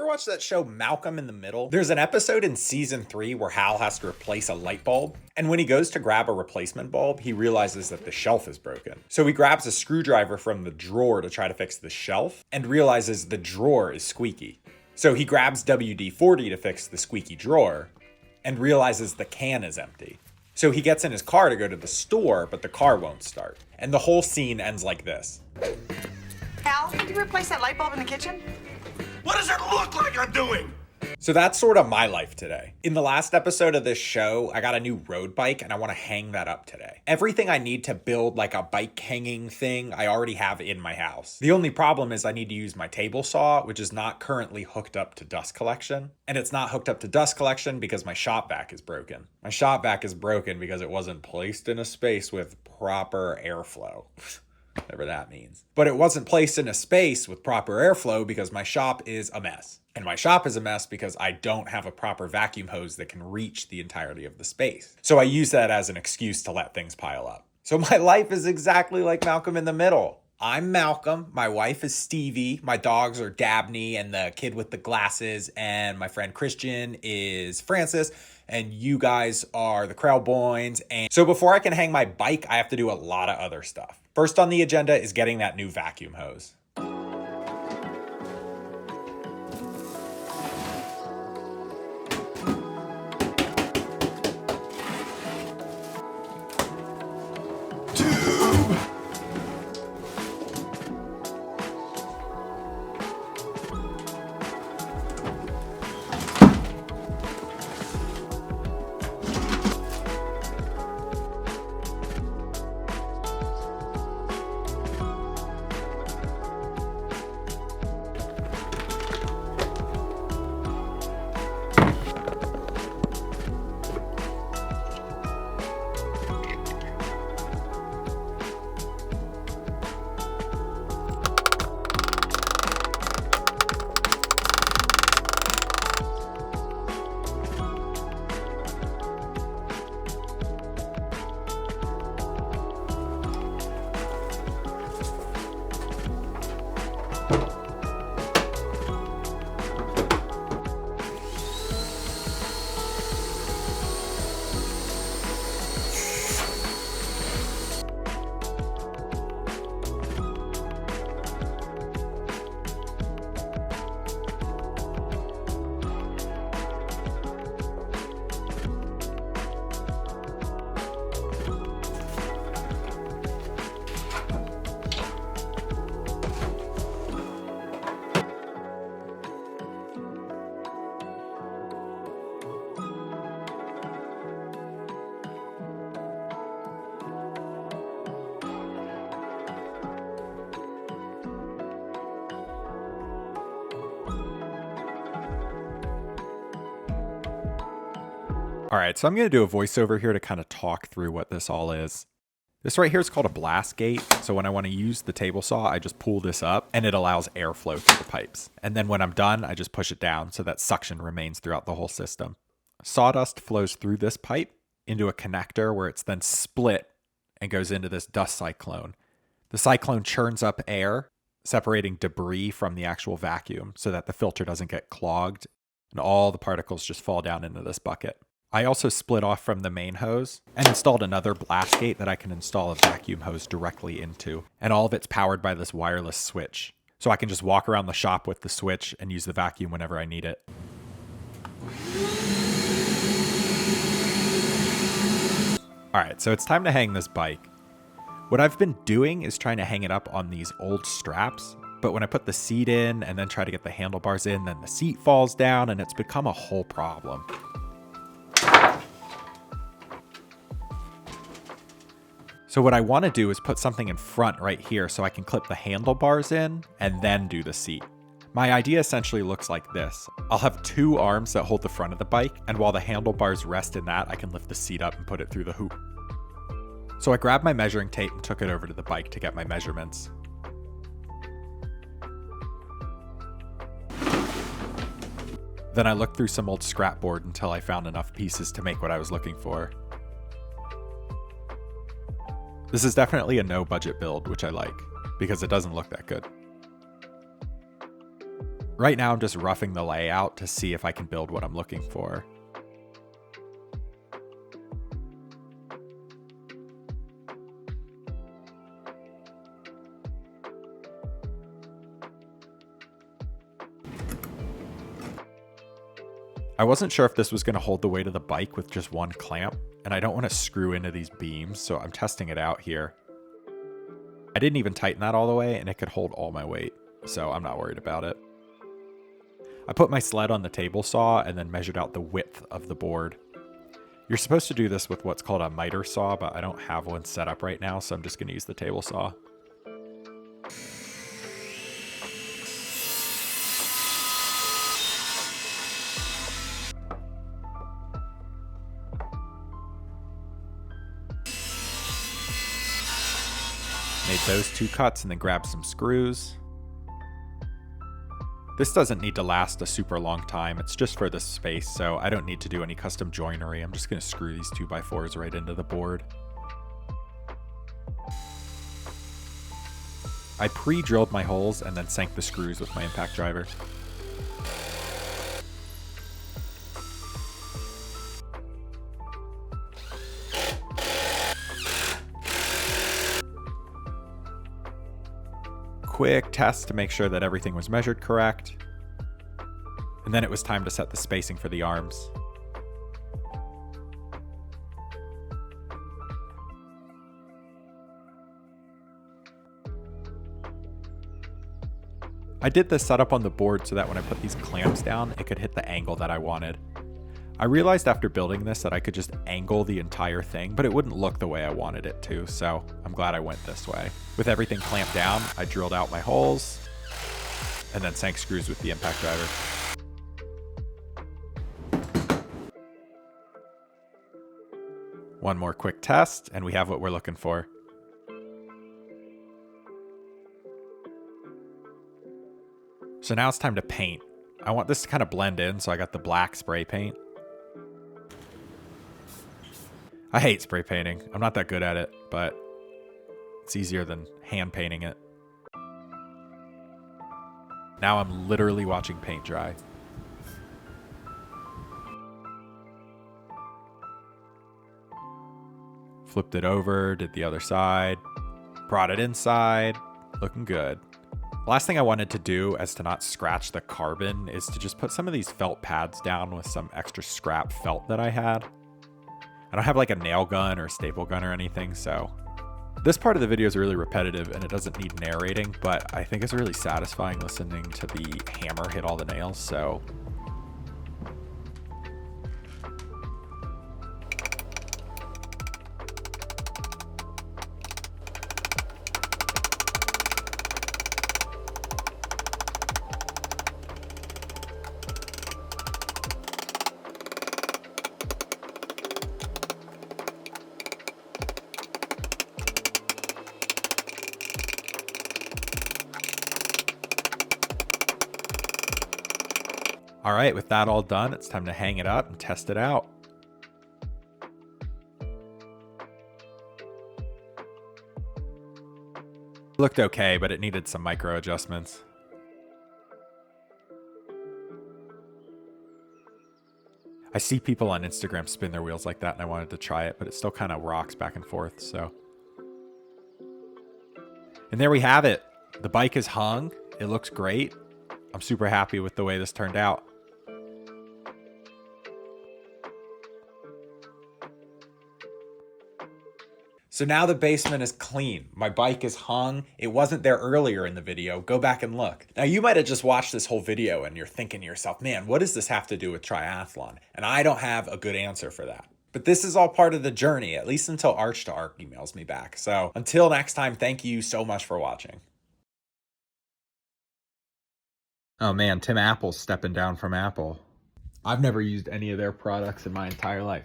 ever watch that show Malcolm in the Middle? There's an episode in season 3 where Hal has to replace a light bulb, and when he goes to grab a replacement bulb, he realizes that the shelf is broken. So he grabs a screwdriver from the drawer to try to fix the shelf, and realizes the drawer is squeaky. So he grabs WD-40 to fix the squeaky drawer, and realizes the can is empty. So he gets in his car to go to the store, but the car won't start. And the whole scene ends like this. Al, can you replace that light bulb in the kitchen? What does it look like I'm doing? So that's sort of my life today. In the last episode of this show, I got a new road bike and I want to hang that up today. Everything I need to build like a bike hanging thing, I already have in my house. The only problem is I need to use my table saw, which is not currently hooked up to dust collection. And it's not hooked up to dust collection because my shop vac is broken. My shop vac is broken because it wasn't placed in a space with proper airflow. Whatever that means. But it wasn't placed in a space with proper airflow because my shop is a mess. And my shop is a mess because I don't have a proper vacuum hose that can reach the entirety of the space. So I use that as an excuse to let things pile up. So my life is exactly like Malcolm in the Middle. I'm Malcolm, my wife is Stevie, my dogs are Dabney and the kid with the glasses, and my friend Christian is Francis, and you guys are the Krellboynes. And so before I can hang my bike, I have to do a lot of other stuff. First on the agenda is getting that new vacuum hose. All right, so I'm going to do a voiceover here to kind of talk through what this all is. This right here is called a blast gate. So when I want to use the table saw, I just pull this up and it allows airflow through the pipes. And then when I'm done, I just push it down so that suction remains throughout the whole system. Sawdust flows through this pipe into a connector where it's then split and goes into this dust cyclone. The cyclone churns up air, separating debris from the actual vacuum so that the filter doesn't get clogged and all the particles just fall down into this bucket. I also split off from the main hose and installed another blast gate that I can install a vacuum hose directly into. And all of it's powered by this wireless switch. So I can just walk around the shop with the switch and use the vacuum whenever I need it. All right, so it's time to hang this bike. What I've been doing is trying to hang it up on these old straps. But when I put the seat in and then try to get the handlebars in, then the seat falls down and it's become a whole problem. So what I want to do is put something in front right here so I can clip the handlebars in and then do the seat. My idea essentially looks like this. I'll have two arms that hold the front of the bike, and while the handlebars rest in that, I can lift the seat up and put it through the hoop. So I grabbed my measuring tape and took it over to the bike to get my measurements. Then I looked through some old scrapboard until I found enough pieces to make what I was looking for. This is definitely a no budget build, which I like, because it doesn't look that good. Right now I'm just roughing the layout to see if I can build what I'm looking for. I wasn't sure if this was going to hold the weight of the bike with just one clamp, and I don't want to screw into these beams, so I'm testing it out here. I didn't even tighten that all the way, and it could hold all my weight, so I'm not worried about it. I put my sled on the table saw and then measured out the width of the board. You're supposed to do this with what's called a miter saw, but I don't have one set up right now, so I'm just going to use the table saw. Made those 2 cuts and then grabbed some screws. This doesn't need to last a super long time. It's just for this space, so I don't need to do any custom joinery. I'm just going to screw these 2x4s right into the board. I pre-drilled my holes and then sank the screws with my impact driver. Quick test to make sure that everything was measured correct. And then it was time to set the spacing for the arms. I did this setup on the board so that when I put these clamps down, it could hit the angle that I wanted. I realized after building this that I could just angle the entire thing, but it wouldn't look the way I wanted it to, so I'm glad I went this way. With everything clamped down, I drilled out my holes, and then sank screws with the impact driver. One more quick test, and we have what we're looking for. So now it's time to paint. I want this to kind of blend in, so I got the black spray paint. I hate spray painting. I'm not that good at it, but it's easier than hand painting it. Now I'm literally watching paint dry. Flipped it over, did the other side, brought it inside, looking good. Last thing I wanted to do, as to not scratch the carbon, is to just put some of these felt pads down with some extra scrap felt that I had. I don't have like a nail gun or a staple gun or anything, so this part of the video is really repetitive and it doesn't need narrating, but I think it's really satisfying listening to the hammer hit all the nails, so. All right, with that all done, it's time to hang it up and test it out. It looked okay, but it needed some micro adjustments. I see people on Instagram spin their wheels like that, and I wanted to try it, but it still kind of rocks back and forth, so. And there we have it. The bike is hung. It looks great. I'm super happy with the way this turned out. So now the basement is clean. My bike is hung. It wasn't there earlier in the video. Go back and look. Now you might have just watched this whole video and you're thinking to yourself, man, what does this have to do with triathlon? And I don't have a good answer for that. But this is all part of the journey, at least until Arch to Arc emails me back. So until next time, thank you so much for watching. Oh man, Tim Apple's stepping down from Apple. I've never used any of their products in my entire life.